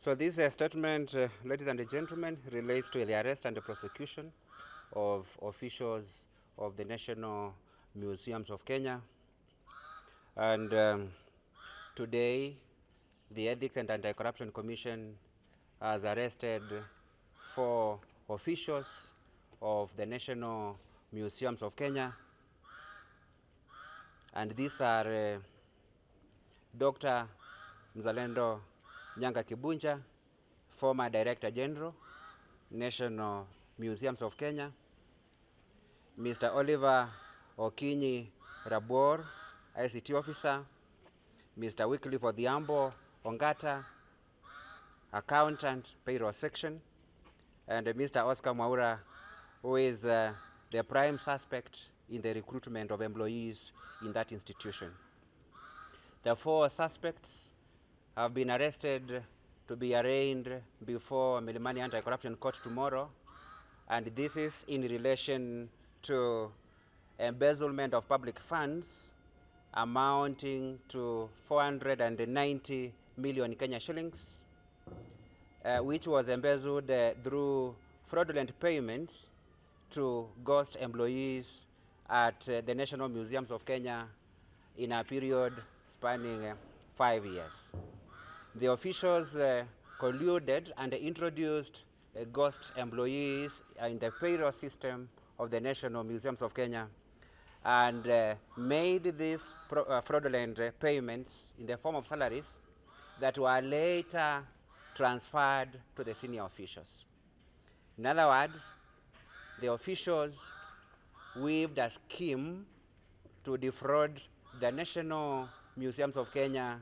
So this statement, ladies and gentlemen, relates to the arrest and the prosecution of officials of the National Museums of Kenya. And today, the Ethics and Anti-Corruption Commission has arrested 4 officials of the National Museums of Kenya. And these are Dr. Mzalendo Kibunjia, former Director General, National Museums of Kenya; Mr. Oliver Okinyi Rabor, ICT Officer; Mr. Wycliffe Odhiambo Ongata, Accountant, Payroll Section; and Mr. Oscar Mwaura, who is the prime suspect in the recruitment of employees in that institution. The 4 suspects have been arrested to be arraigned before Milimani Anti-Corruption Court tomorrow, and this is in relation to embezzlement of public funds amounting to 490 million Kenya shillings, which was embezzled through fraudulent payments to ghost employees at the National Museums of Kenya in a period spanning 5 years. The officials colluded and introduced ghost employees in the payroll system of the National Museums of Kenya and made these fraudulent payments in the form of salaries that were later transferred to the senior officials. In other words, the officials weaved a scheme to defraud the National Museums of Kenya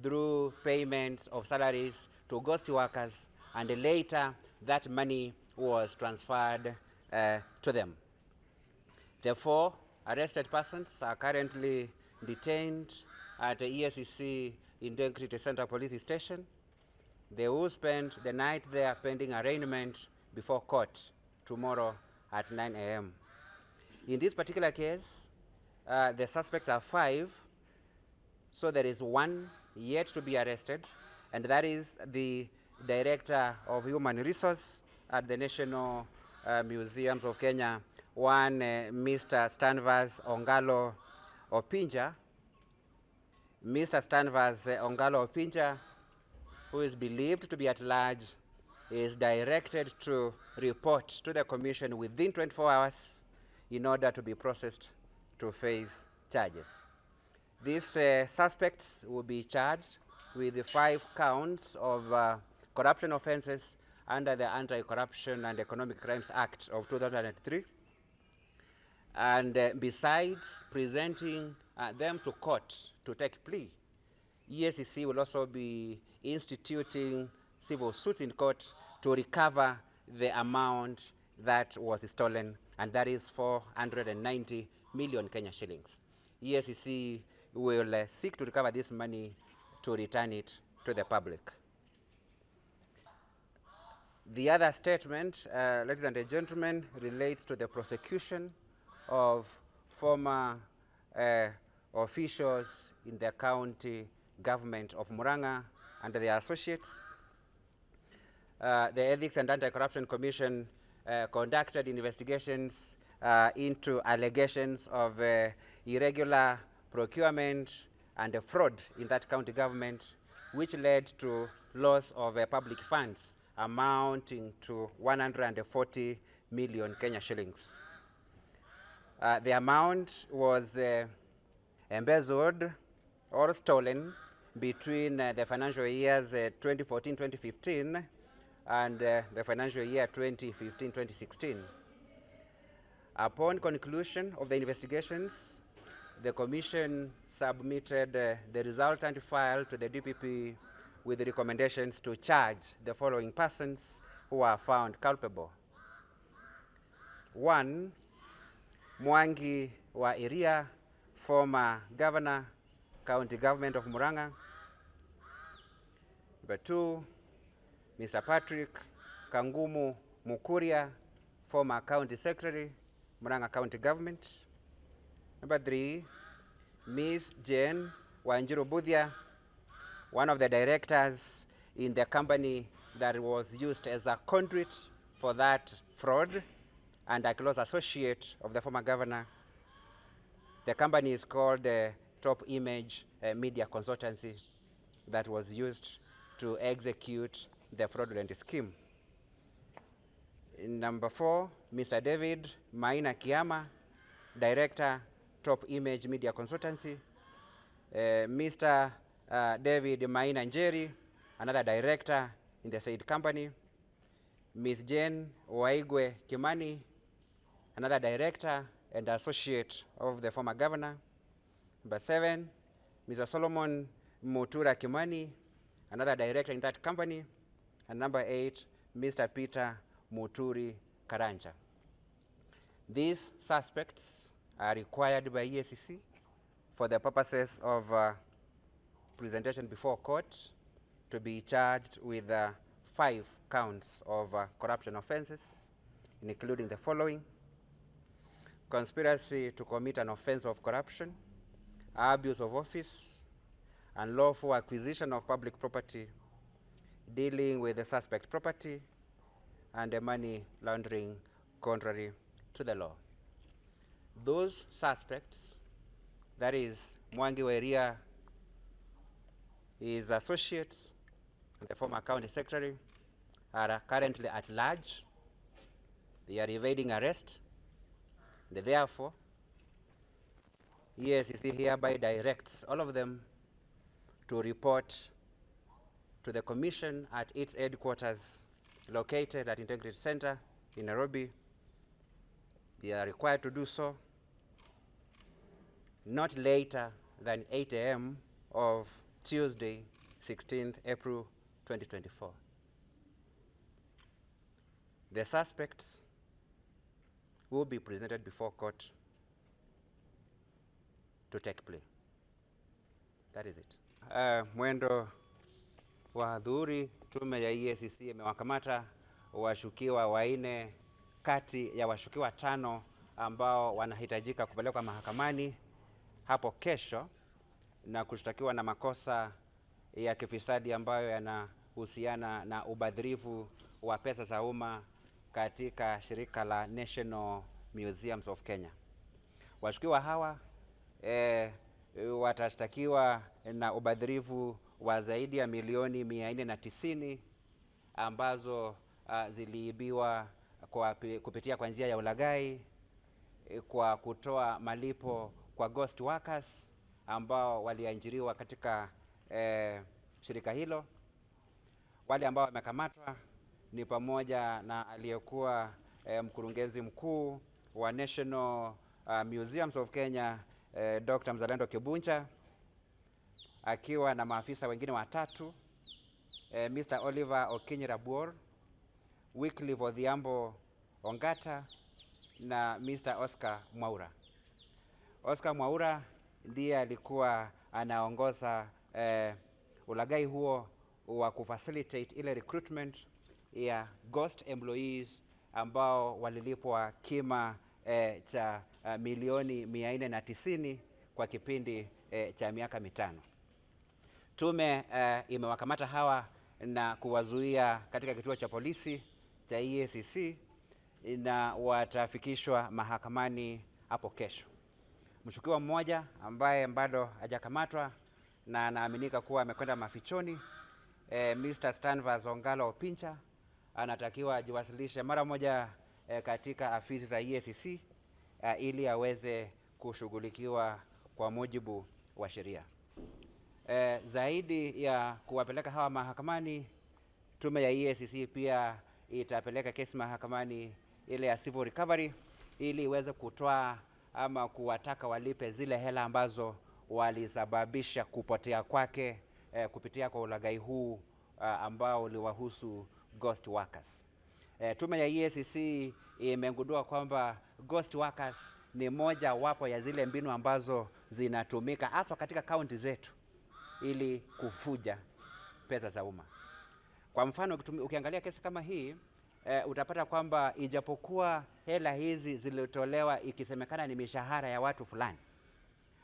through payments of salaries to ghost workers, and later that money was transferred to them. The 4 arrested persons are currently detained at the EACC Integrity Center Police Station. They will spend the night there pending arraignment before court tomorrow at 9 a.m. In this particular case, the suspects are 5, so there is 1 yet to be arrested, and that is the Director of Human Resource at the National Museums of Kenya, one Mr. Stanvas Ongalo Opinja. Mr. Stanvas Ongalo Opinja, who is believed to be at large, is directed to report to the Commission within 24 hours in order to be processed to face charges. These suspects will be charged with the 5 counts of corruption offenses under the Anti-Corruption and Economic Crimes Act of 2003. And besides presenting them to court to take plea, EACC will also be instituting civil suits in court to recover the amount that was stolen, and that is 490 million Kenya shillings. EACC will seek to recover this money to return it to the public. The other statement, ladies and gentlemen, relates to the prosecution of former officials in the county government of Murang'a and their associates. The Ethics and Anti-Corruption Commission conducted investigations into allegations of irregular procurement and fraud in that county government, which led to loss of public funds amounting to 140 million Kenya shillings. The amount was embezzled or stolen between the financial years 2014-2015 and the financial year 2015-2016. Upon conclusion of the investigations, the Commission submitted the resultant file to the DPP with the recommendations to charge the following persons who are found culpable. 1, Mwangi wa Iria, former Governor, County Government of Murang'a. Number 2, Mr. Patrick Kangumu Mukuria, former County Secretary, Murang'a County Government. Number 3, Ms. Jane Wanjiru Budhia, one of the directors in the company that was used as a conduit for that fraud and a close associate of the former governor. The company is called Top Image Media Consultancy that was used to execute the fraudulent scheme. Number 4, Mr. David Maina Kiama, Director, Top Image Media Consultancy. Mr. David Maina Njeri, another director in the said company. Ms. Jane Waigwe Kimani, another director and associate of the former governor. Number 7, Mr. Solomon Mutura Kimani, another director in that company. And number 8, Mr. Peter Muturi Karanja. These suspects are required by EACC for the purposes of presentation before court to be charged with 5 counts of corruption offenses, including the following: conspiracy to commit an offense of corruption, abuse of office, unlawful acquisition of public property, dealing with the suspect property, and money laundering contrary to the law. Those suspects, that is Mwangi, Iria, his associates, and the former county secretary, are currently at large. They are evading arrest. Therefore, EACC hereby directs all of them to report to the commission at its headquarters located at Integrity Center in Nairobi. They are required to do so not later than 8 a.m. of Tuesday, 16th April 2024. The suspects will be presented before court to take plea. That is it. Mwendo wa adhuhuri, tume ya EACC imewakamata washukiwa 4 kati ya washukiwa 5 ambao wanahitajika kupelekwa mahakamani hapo kesho na kushtakiwa na makosa ya kifisadi ambayo yanahusiana na ubadhirifu wa pesa za umma katika shirika la National Museums of Kenya. Washukiwa hawa watashtakiwa na ubadhirifu wa zaidi ya milioni 490 ambazo ziliibiwa kupitia kwa njia ya ulaghai, kwa kutoa malipo kwa ghost workers ambao waliajiriwa katika shirika hilo. Wale ambao wamekamatwa ni pamoja na aliyekuwa mkurugenzi mkuu wa National Museums of Kenya, Dr. Mzalendo Kibunjia, akiwa na maafisa wengine 3, Mr. Oliver Okinyi Rabuor, Wycliffe Odhiambo Ongata na Mr. Oscar Mwaura. Oscar Mwaura ndiye alikuwa anaongoza ulaghai huo wa kufacilitate ile recruitment ya ghost employees ambao walilipwa kima cha milioni 490 kwa kipindi cha miaka 5. Tume imewakamata hawa na kuwazuia katika kituo cha polisi cha EACC na watafikishwa mahakamani hapo kesho. Mshukiwa mmoja ambaye bado hajakamatwa na anaaminika kuwa amekwenda mafichoni, Mr. Stanvas Ongalo Opincha, anatakiwa ajiwasilishe mara moja katika afisi za EACC ili aweze kushughulikiwa kwa mujibu wa sheria. Zaidi ya kuwapeleka hawa mahakamani, tume ya EACC pia itapeleka kesi mahakamani ile ya civil recovery ili iweze kutoa ama kuwataka walipe zile hela ambazo walisababisha kupotea kwake kupitia kwa ulaghai huu ambao uliwahusu ghost workers. Tume ya EACC imegundua kwamba ghost workers ni moja wapo ya zile mbinu ambazo zinatumika hasa katika kaunti zetu ili kufuja pesa za umma. Kwa mfano, ukiangalia kesi kama hii utapata kwamba ijapokuwa hela hizi zilitolewa ikisemekana ni mishahara ya watu fulani,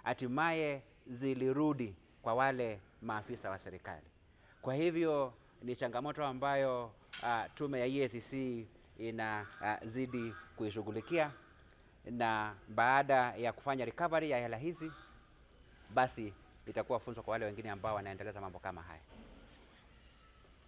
hatimaye zilirudi kwa wale maafisa wa serikali. Kwa hivyo ni changamoto ambayo tume ya EACC inazidi kuishughulikia, na baada ya kufanya recovery ya hela hizi, basi itakuwa funzo kwa wale wengine ambao wanaendeleza mambo kama haya.